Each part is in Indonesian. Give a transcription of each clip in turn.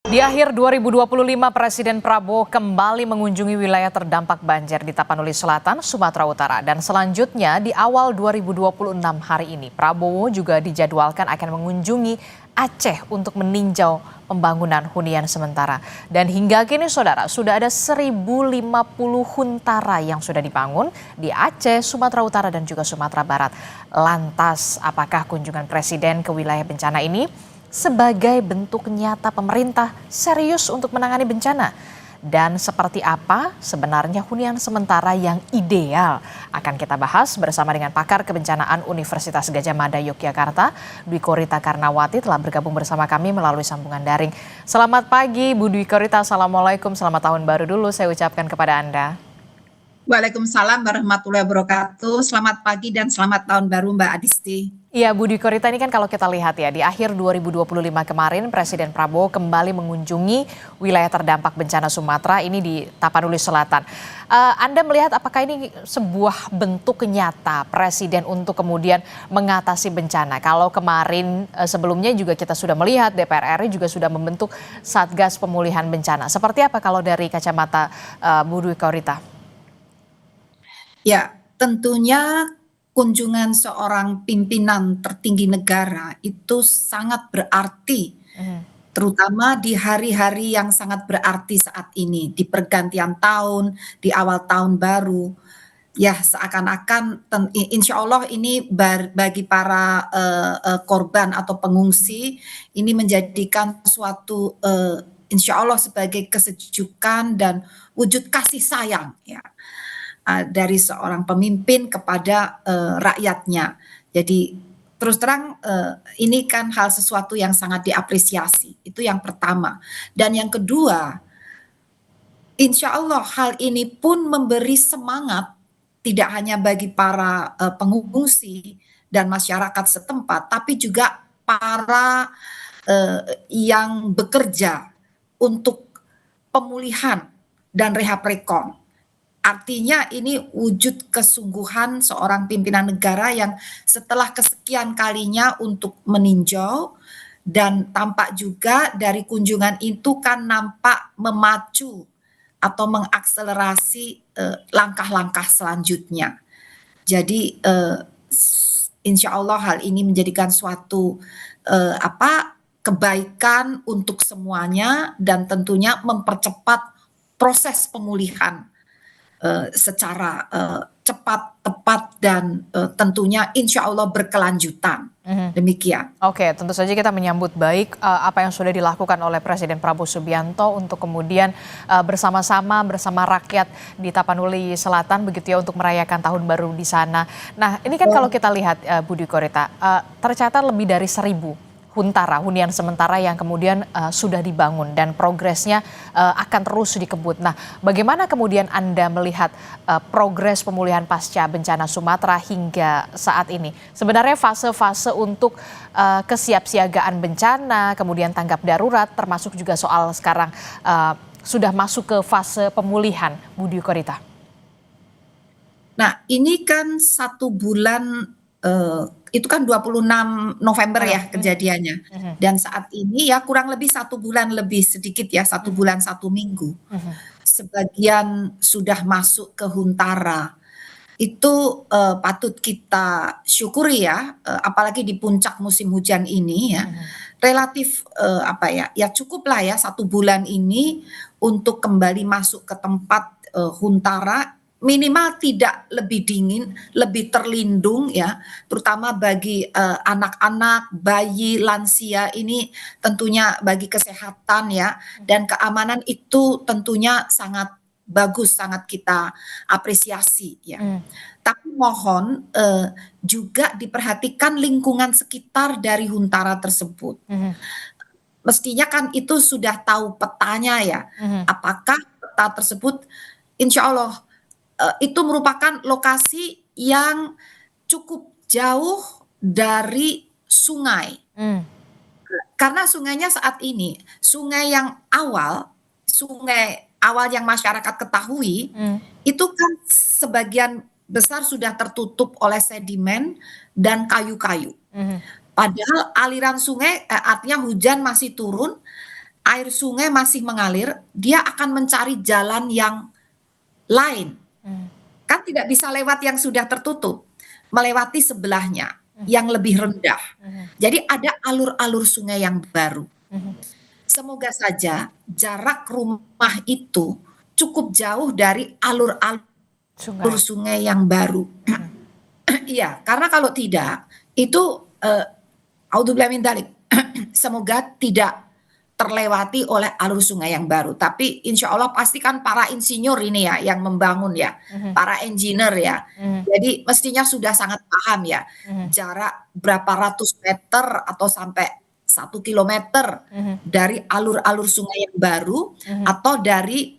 Di akhir 2025, Presiden Prabowo kembali mengunjungi wilayah terdampak banjir di Tapanuli Selatan, Sumatera Utara. Dan selanjutnya di awal 2026 hari ini, Prabowo juga dijadwalkan akan mengunjungi Aceh untuk meninjau pembangunan hunian sementara. Dan hingga kini saudara, sudah ada 1050 huntara yang sudah dibangun di Aceh, Sumatera Utara dan juga Sumatera Barat. Lantas, apakah kunjungan Presiden ke wilayah bencana ini sebagai bentuk nyata pemerintah serius untuk menangani bencana? Dan seperti apa sebenarnya hunian sementara yang ideal? Akan kita bahas bersama dengan pakar kebencanaan Universitas Gadjah Mada Yogyakarta, Dwi Korita Karnawati telah bergabung bersama kami melalui sambungan daring. Selamat pagi Bu Dwi Korita, Assalamualaikum, selamat tahun baru dulu saya ucapkan kepada Anda. Waalaikumsalam warahmatullahi wabarakatuh. Selamat pagi dan selamat tahun baru Mbak Adisti. Iya Bu Dwi Korita, ini kan kalau kita lihat ya di akhir 2025 kemarin Presiden Prabowo kembali mengunjungi wilayah terdampak bencana Sumatera ini di Tapanuli Selatan. Anda melihat apakah ini sebuah bentuk nyata Presiden untuk kemudian mengatasi bencana? Kalau kemarin sebelumnya juga kita sudah melihat DPR RI juga sudah membentuk Satgas Pemulihan Bencana. Seperti apa kalau dari kacamata Bu Dwi Korita? Ya, tentunya kunjungan seorang pimpinan tertinggi negara itu sangat berarti, terutama di hari-hari yang sangat berarti saat ini, di pergantian tahun, di awal tahun baru. Ya, seakan-akan insya Allah ini bagi para korban atau pengungsi, ini menjadikan suatu insya Allah sebagai kesejukan dan wujud kasih sayang ya. Dari seorang pemimpin kepada rakyatnya. Jadi terus terang ini kan hal sesuatu yang sangat diapresiasi. Itu yang pertama. Dan yang kedua, insya Allah hal ini pun memberi semangat tidak hanya bagi para pengungsi dan masyarakat setempat, tapi juga para yang bekerja untuk pemulihan dan rehab rekon. Artinya ini wujud kesungguhan seorang pimpinan negara yang setelah kesekian kalinya untuk meninjau, dan tampak juga dari kunjungan itu kan nampak memacu atau mengakselerasi langkah-langkah selanjutnya. Jadi insya Allah hal ini menjadikan suatu kebaikan untuk semuanya dan tentunya mempercepat proses pemulihan secara cepat, tepat, dan tentunya insya Allah berkelanjutan. Demikian. Oke, tentu saja kita menyambut baik apa yang sudah dilakukan oleh Presiden Prabowo Subianto untuk kemudian bersama-sama bersama rakyat di Tapanuli Selatan begitu ya untuk merayakan tahun baru di sana. Nah ini kan kalau kita lihat Bu Dwi Korita, tercatat lebih dari 1000 huntara, hunian sementara yang kemudian sudah dibangun dan progresnya akan terus dikebut. Nah, bagaimana kemudian Anda melihat progres pemulihan pasca bencana Sumatera hingga saat ini? Sebenarnya fase-fase untuk kesiapsiagaan bencana, kemudian tanggap darurat, termasuk juga soal sekarang sudah masuk ke fase pemulihan, Bu Dwi Korita. Nah, ini kan 1 bulan itu kan 26 November ya kejadiannya. Dan saat ini ya kurang lebih 1 bulan lebih sedikit ya, 1 bulan 1 minggu. Sebagian sudah masuk ke huntara. Itu patut kita syukuri ya, apalagi di puncak musim hujan ini ya. Relatif ya cukuplah ya 1 bulan ini untuk kembali masuk ke tempat huntara, minimal tidak lebih dingin, lebih terlindung ya, terutama bagi anak-anak, bayi, lansia ini tentunya bagi kesehatan ya, dan keamanan itu tentunya sangat bagus, sangat kita apresiasi ya. Tapi mohon juga diperhatikan lingkungan sekitar dari huntara tersebut. Mestinya kan itu sudah tahu petanya ya, apakah peta tersebut insya Allah itu merupakan lokasi yang cukup jauh dari sungai. Karena sungainya saat ini, sungai awal yang masyarakat ketahui, itu kan sebagian besar sudah tertutup oleh sedimen dan kayu-kayu. Padahal aliran sungai, artinya hujan masih turun, air sungai masih mengalir, dia akan mencari jalan yang lain. Kan tidak bisa lewat yang sudah tertutup, melewati sebelahnya yang lebih rendah. Jadi ada alur-alur sungai yang baru. Semoga saja jarak rumah itu cukup jauh dari alur-alur sungai yang baru. Iya, karena kalau tidak, itu audzubillahi min dzalik. Semoga tidak terlewati oleh alur sungai yang baru. Tapi insya Allah pasti kan para insinyur ini ya yang membangun ya, para engineer ya. Jadi mestinya sudah sangat paham ya, jarak berapa ratus meter atau sampai 1 kilometer dari alur-alur sungai yang baru atau dari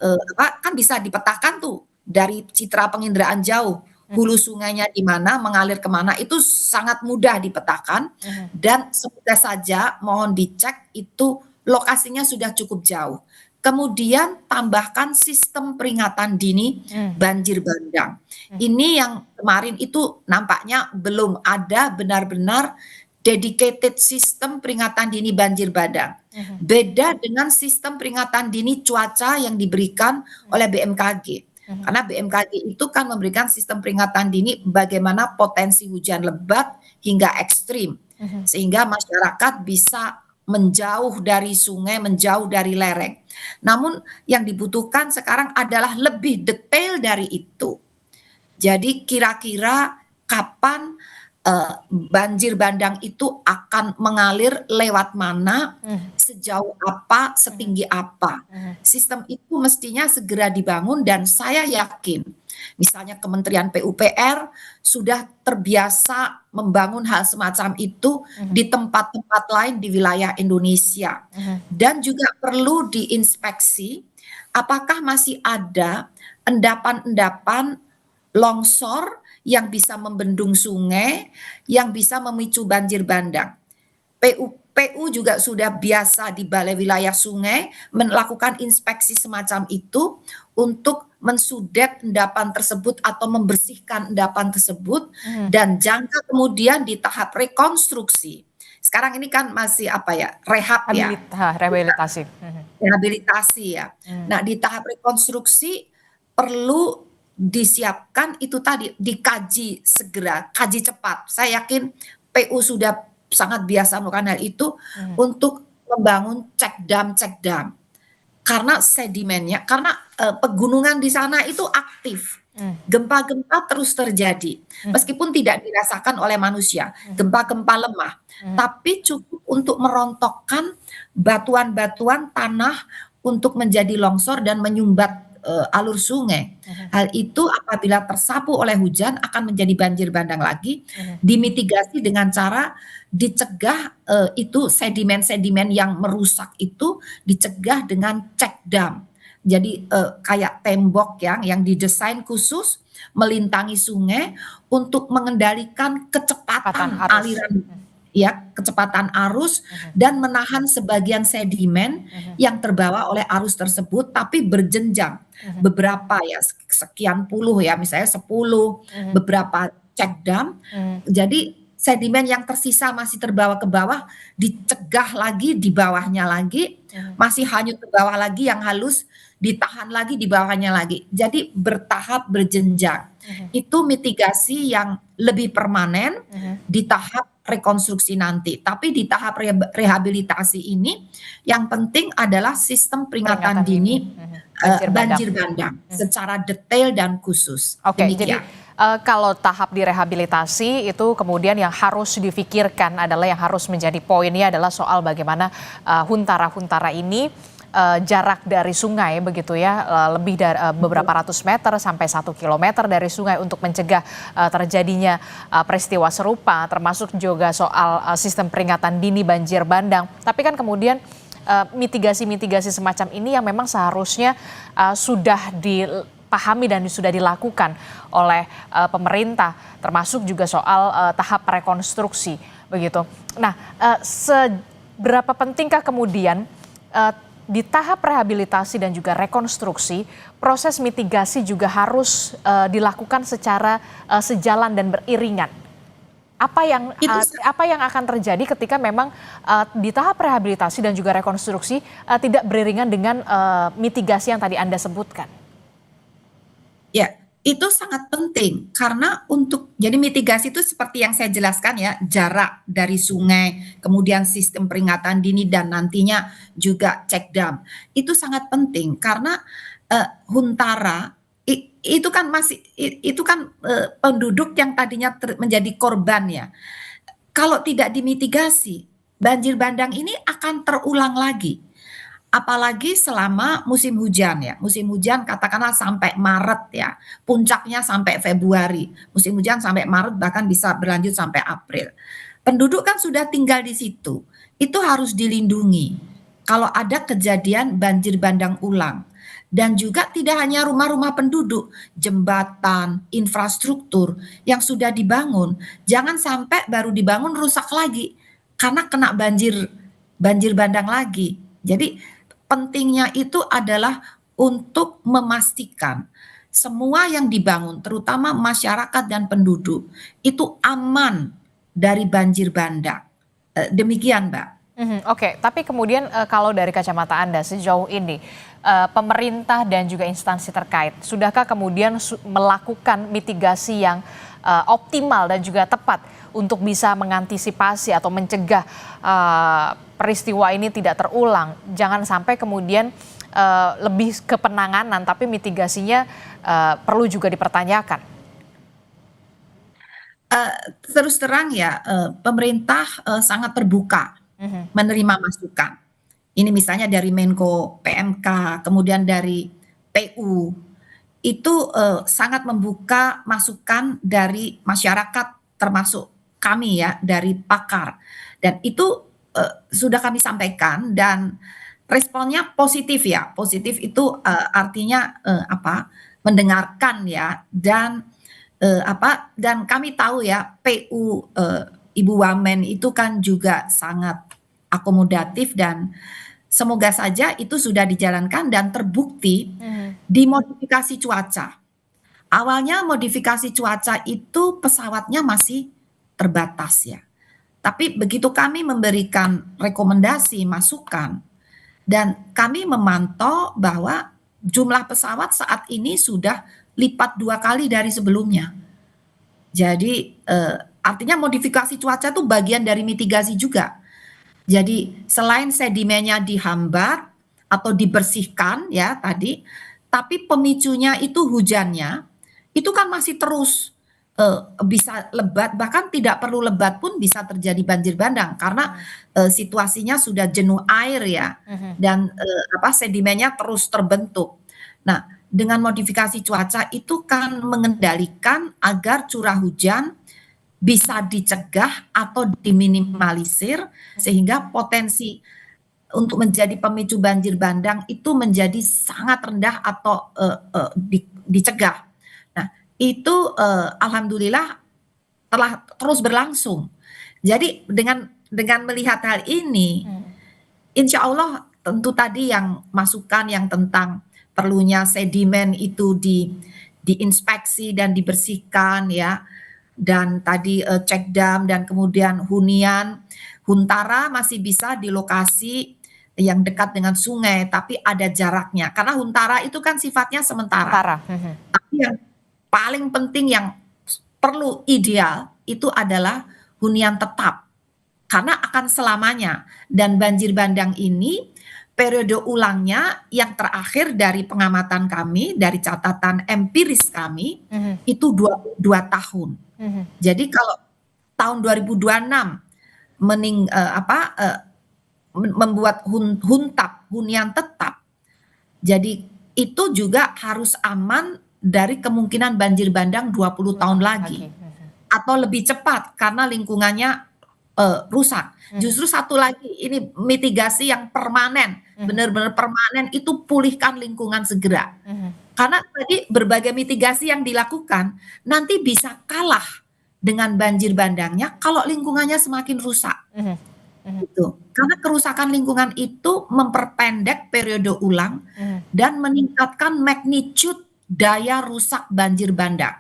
kan bisa dipetakan tuh dari citra penginderaan jauh. Hulu sungainya di mana, mengalir kemana, itu sangat mudah dipetakan. Dan semoga saja mohon dicek itu lokasinya sudah cukup jauh. Kemudian tambahkan sistem peringatan dini banjir bandang. Ini yang kemarin itu nampaknya belum ada benar-benar dedicated sistem peringatan dini banjir bandang. Beda dengan sistem peringatan dini cuaca yang diberikan oleh BMKG. Karena BMKG itu kan memberikan sistem peringatan dini bagaimana potensi hujan lebat hingga ekstrim. Sehingga masyarakat bisa menjauh dari sungai, menjauh dari lereng. Namun yang dibutuhkan sekarang adalah lebih detail dari itu. Jadi kira-kira kapan banjir bandang itu akan mengalir lewat mana, sejauh apa, setinggi apa. Sistem itu mestinya segera dibangun dan saya yakin misalnya Kementerian PUPR sudah terbiasa membangun hal semacam itu di tempat-tempat lain di wilayah Indonesia. Dan juga perlu diinspeksi apakah masih ada endapan-endapan longsor yang bisa membendung sungai, yang bisa memicu banjir bandang. PU juga sudah biasa di balai wilayah sungai melakukan inspeksi semacam itu untuk mensudet endapan tersebut atau membersihkan endapan tersebut dan jangka kemudian di tahap rekonstruksi. Sekarang ini kan masih apa ya, rehabilitasi. Rehabilitasi ya. Nah, di tahap rekonstruksi perlu disiapkan itu tadi, dikaji segera, kaji cepat. Saya yakin PU sudah sangat biasa melakukan hal itu untuk membangun cek dam. Karena sedimennya, karena pegunungan di sana itu aktif. Gempa-gempa terus terjadi. Meskipun tidak dirasakan oleh manusia, gempa-gempa lemah. Tapi cukup untuk merontokkan batuan-batuan tanah untuk menjadi longsor dan menyumbat alur sungai. Hal itu apabila tersapu oleh hujan akan menjadi banjir bandang lagi, dimitigasi dengan cara dicegah itu sedimen-sedimen yang merusak itu dicegah dengan cek dam. Jadi kayak tembok yang didesain khusus melintangi sungai untuk mengendalikan kecepatan aliran kecepatan arus dan menahan sebagian sedimen yang terbawa oleh arus tersebut, tapi berjenjang beberapa ya, sekian puluh ya, misalnya 10 beberapa cek dam. Jadi sedimen yang tersisa masih terbawa ke bawah dicegah lagi di bawahnya lagi, masih hanyut ke bawah lagi yang halus ditahan lagi di bawahnya lagi. Jadi bertahap berjenjang. Itu mitigasi yang lebih permanen di tahap rekonstruksi nanti. Tapi di tahap rehabilitasi ini yang penting adalah sistem peringatan dini banjir bandang secara detail dan khusus. Oke, jadi kalau tahap direhabilitasi itu kemudian yang harus difikirkan adalah, yang harus menjadi poinnya adalah soal bagaimana huntara-huntara ini jarak dari sungai begitu ya, lebih dari beberapa ratus meter sampai 1 kilometer dari sungai untuk mencegah terjadinya peristiwa serupa, termasuk juga soal sistem peringatan dini banjir bandang. Tapi kan kemudian mitigasi-mitigasi semacam ini yang memang seharusnya sudah dipahami dan sudah dilakukan oleh pemerintah, termasuk juga soal tahap rekonstruksi begitu. Nah, seberapa pentingkah kemudian di tahap rehabilitasi dan juga rekonstruksi, proses mitigasi juga harus dilakukan secara sejalan dan beriringan? Itu apa yang akan terjadi ketika memang di tahap rehabilitasi dan juga rekonstruksi tidak beriringan dengan mitigasi yang tadi Anda sebutkan? Ya, itu sangat penting karena jadi mitigasi itu seperti yang saya jelaskan ya, jarak dari sungai, kemudian sistem peringatan dini dan nantinya juga cek dam. Itu sangat penting karena Huntara itu kan penduduk yang tadinya menjadi korban ya. Kalau tidak dimitigasi, banjir bandang ini akan terulang lagi. Apalagi selama musim hujan ya, musim hujan katakanlah sampai Maret ya, puncaknya sampai Februari, musim hujan sampai Maret bahkan bisa berlanjut sampai April. Penduduk kan sudah tinggal di situ, itu harus dilindungi. Kalau ada kejadian banjir bandang ulang, dan juga tidak hanya rumah-rumah penduduk, jembatan, infrastruktur yang sudah dibangun, jangan sampai baru dibangun rusak lagi karena kena banjir bandang lagi. Jadi pentingnya itu adalah untuk memastikan semua yang dibangun, terutama masyarakat dan penduduk, itu aman dari banjir bandang. Demikian, Mbak. Oke, tapi kemudian kalau dari kacamata Anda sejauh ini, pemerintah dan juga instansi terkait, sudahkah kemudian melakukan mitigasi yang optimal dan juga tepat untuk bisa mengantisipasi atau mencegah peristiwa ini tidak terulang? Jangan sampai kemudian lebih ke penanganan, tapi mitigasinya perlu juga dipertanyakan. Terus terang ya, pemerintah sangat terbuka menerima masukan. Ini misalnya dari Menko PMK, kemudian dari PU, itu sangat membuka masukan dari masyarakat, termasuk kami ya, dari pakar. Dan itu sudah kami sampaikan dan responnya positif ya. Positif itu artinya mendengarkan ya, dan dan kami tahu ya PU Ibu Wamen itu kan juga sangat akomodatif dan semoga saja itu sudah dijalankan dan terbukti di modifikasi cuaca. Awalnya modifikasi cuaca itu pesawatnya masih terbatas ya. Tapi begitu kami memberikan rekomendasi, masukan, dan kami memantau bahwa jumlah pesawat saat ini sudah lipat 2 kali dari sebelumnya. Jadi artinya modifikasi cuaca itu bagian dari mitigasi juga. Jadi selain sedimennya dihambat atau dibersihkan ya tadi, tapi pemicunya itu hujannya, itu kan masih terus bisa lebat, bahkan tidak perlu lebat pun bisa terjadi banjir bandang karena situasinya sudah jenuh air ya, dan sedimennya terus terbentuk. Nah, dengan modifikasi cuaca itu kan mengendalikan agar curah hujan bisa dicegah atau diminimalisir sehingga potensi untuk menjadi pemicu banjir bandang itu menjadi sangat rendah atau dicegah. Nah, itu alhamdulillah telah terus berlangsung. Jadi dengan melihat hal ini, insya Allah tentu tadi yang masukan yang tentang perlunya sedimen itu diinspeksi dan dibersihkan ya. Dan tadi cek dam dan kemudian hunian, Huntara masih bisa di lokasi yang dekat dengan sungai, tapi ada jaraknya. Karena Huntara itu kan sifatnya sementara. Tapi yang paling penting yang perlu ideal itu adalah hunian tetap. Karena akan selamanya. Dan banjir bandang ini periode ulangnya yang terakhir dari pengamatan kami, dari catatan empiris kami, itu 22 tahun. Jadi kalau tahun 2026 membuat hunian tetap, jadi itu juga harus aman dari kemungkinan banjir bandang 20 tahun lagi atau lebih cepat karena lingkungannya rusak. Justru satu lagi, ini mitigasi yang permanen, benar-benar permanen, itu pulihkan lingkungan segera. Karena tadi berbagai mitigasi yang dilakukan nanti bisa kalah dengan banjir bandangnya kalau lingkungannya semakin rusak. Gitu. Karena kerusakan lingkungan itu memperpendek periode ulang dan meningkatkan magnitude daya rusak banjir bandang.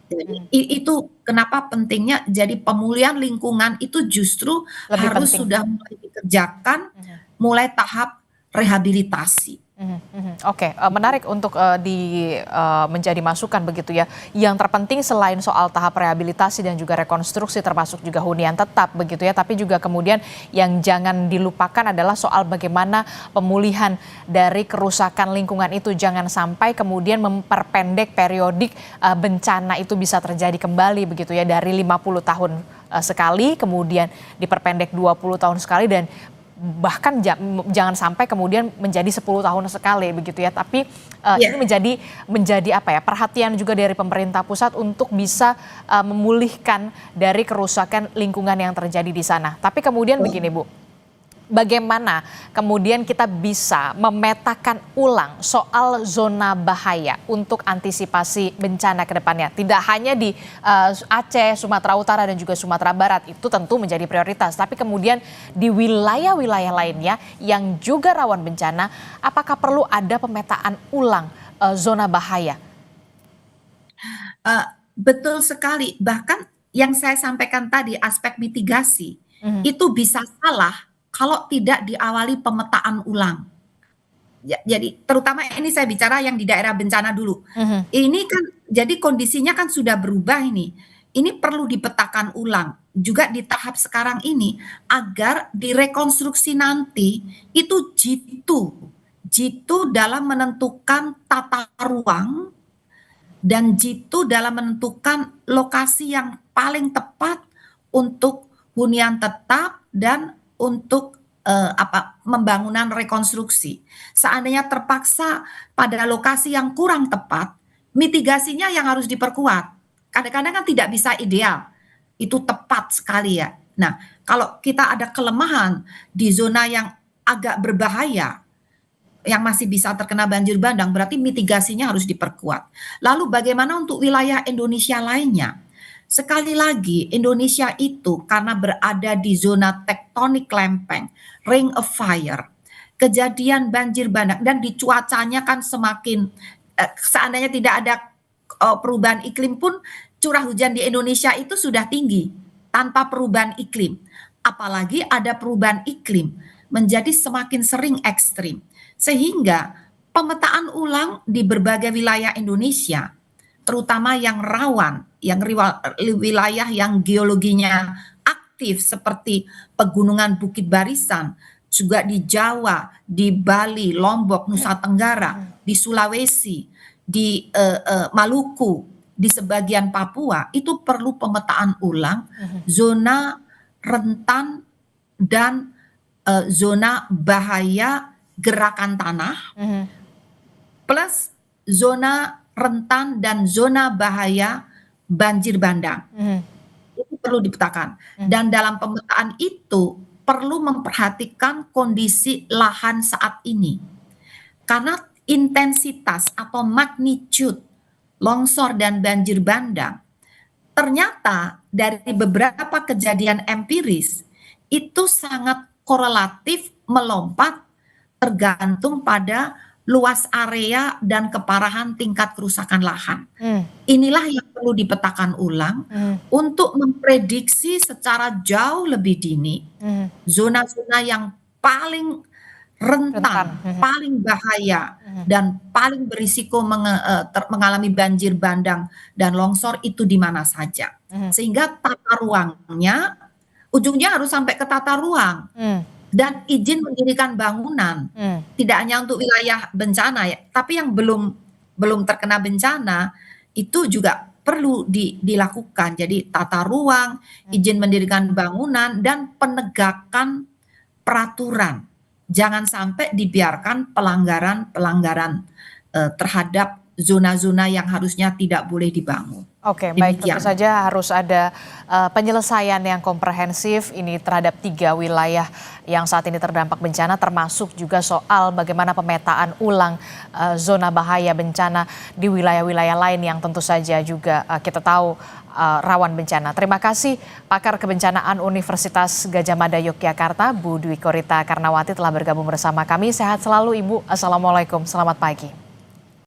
Jadi itu kenapa pentingnya jadi pemulihan lingkungan itu justru Lebih harus penting. sudah mulai dikerjakan, mulai tahap rehabilitasi. Oke, menarik untuk, menjadi masukan begitu ya. Yang terpenting selain soal tahap rehabilitasi dan juga rekonstruksi termasuk juga hunian tetap begitu ya, tapi juga kemudian yang jangan dilupakan adalah soal bagaimana pemulihan dari kerusakan lingkungan itu. Jangan sampai kemudian memperpendek periodik, bencana itu bisa terjadi kembali begitu ya, dari 50 tahun, sekali, kemudian diperpendek 20 tahun sekali dan bahkan jangan sampai kemudian menjadi 10 tahun sekali begitu ya. Tapi ini Iya, menjadi apa ya, perhatian juga dari pemerintah pusat untuk bisa memulihkan dari kerusakan lingkungan yang terjadi di sana. Tapi kemudian begini Bu, bagaimana kemudian kita bisa memetakan ulang soal zona bahaya untuk antisipasi bencana ke depannya? Tidak hanya di Aceh, Sumatera Utara dan juga Sumatera Barat, itu tentu menjadi prioritas. Tapi kemudian di wilayah-wilayah lainnya yang juga rawan bencana, apakah perlu ada pemetaan ulang zona bahaya? eee, betul sekali. Bahkan yang saya sampaikan tadi aspek mitigasi, Mhm, itu bisa salah kalau tidak diawali pemetaan ulang. Jadi terutama ini saya bicara yang di daerah bencana dulu. mhm, Ini kan jadi kondisinya kan sudah berubah ini. Ini perlu dipetakan ulang juga di tahap sekarang ini agar direkonstruksi nanti itu jitu dalam menentukan tata ruang dan jitu dalam menentukan lokasi yang paling tepat untuk hunian tetap dan untuk, pembangunan rekonstruksi. Seandainya terpaksa pada lokasi yang kurang tepat, mitigasinya yang harus diperkuat. Kadang-kadang kan tidak bisa ideal, itu tepat sekali ya. Nah, kalau kita ada kelemahan di zona yang agak berbahaya, yang masih bisa terkena banjir bandang, berarti mitigasinya harus diperkuat. Lalu bagaimana untuk wilayah Indonesia lainnya? Sekali lagi, Indonesia itu karena berada di zona tektonik lempeng, ring of fire, kejadian banjir bandang dan di cuacanya kan semakin seandainya tidak ada perubahan iklim pun curah hujan di Indonesia itu sudah tinggi tanpa perubahan iklim. Apalagi ada perubahan iklim menjadi semakin sering ekstrim. Sehingga pemetaan ulang di berbagai wilayah Indonesia, terutama yang rawan, yang wilayah yang geologinya aktif seperti pegunungan Bukit Barisan, juga di Jawa, di Bali, Lombok, Nusa Tenggara, di Sulawesi, di Maluku, di sebagian Papua, itu perlu pemetaan ulang zona rentan dan zona bahaya gerakan tanah mhm, plus zona rentan dan zona bahaya banjir bandang. mhm, Itu perlu dipetakan. mhm. Dan dalam pemetaan itu perlu memperhatikan kondisi lahan saat ini. Karena intensitas atau magnitude longsor dan banjir bandang ternyata dari beberapa kejadian empiris itu sangat korelatif melompat tergantung pada luas area dan keparahan tingkat kerusakan lahan. Mmm, Inilah yang perlu dipetakan ulang mhm, untuk memprediksi secara jauh lebih dini mhm. zona-zona yang paling Rentan, rentan, mhm, paling bahaya, mhm, dan paling berisiko mengalami banjir bandang dan longsor itu di mana saja. mhm, Sehingga tata ruangnya, ujungnya harus sampai ke tata ruang mmm, dan izin mendirikan bangunan. mmm. Tidak hanya untuk wilayah bencana ya, tapi yang belum belum terkena bencana, itu juga perlu dilakukan. Jadi tata ruang, izin mendirikan bangunan, dan penegakan peraturan. Jangan sampai dibiarkan pelanggaran-pelanggaran, terhadap zona-zona yang harusnya tidak boleh dibangun. Oke, baik, tentu Demikian. saja harus ada penyelesaian yang komprehensif ini terhadap 3 wilayah yang saat ini terdampak bencana, termasuk juga soal bagaimana pemetaan ulang zona bahaya bencana di wilayah-wilayah lain yang tentu saja juga kita tahu rawan bencana. Terima kasih pakar kebencanaan Universitas Gadjah Mada Yogyakarta, Bu Dwi Korita Karnawati telah bergabung bersama kami. Sehat selalu Ibu. Assalamualaikum, selamat pagi.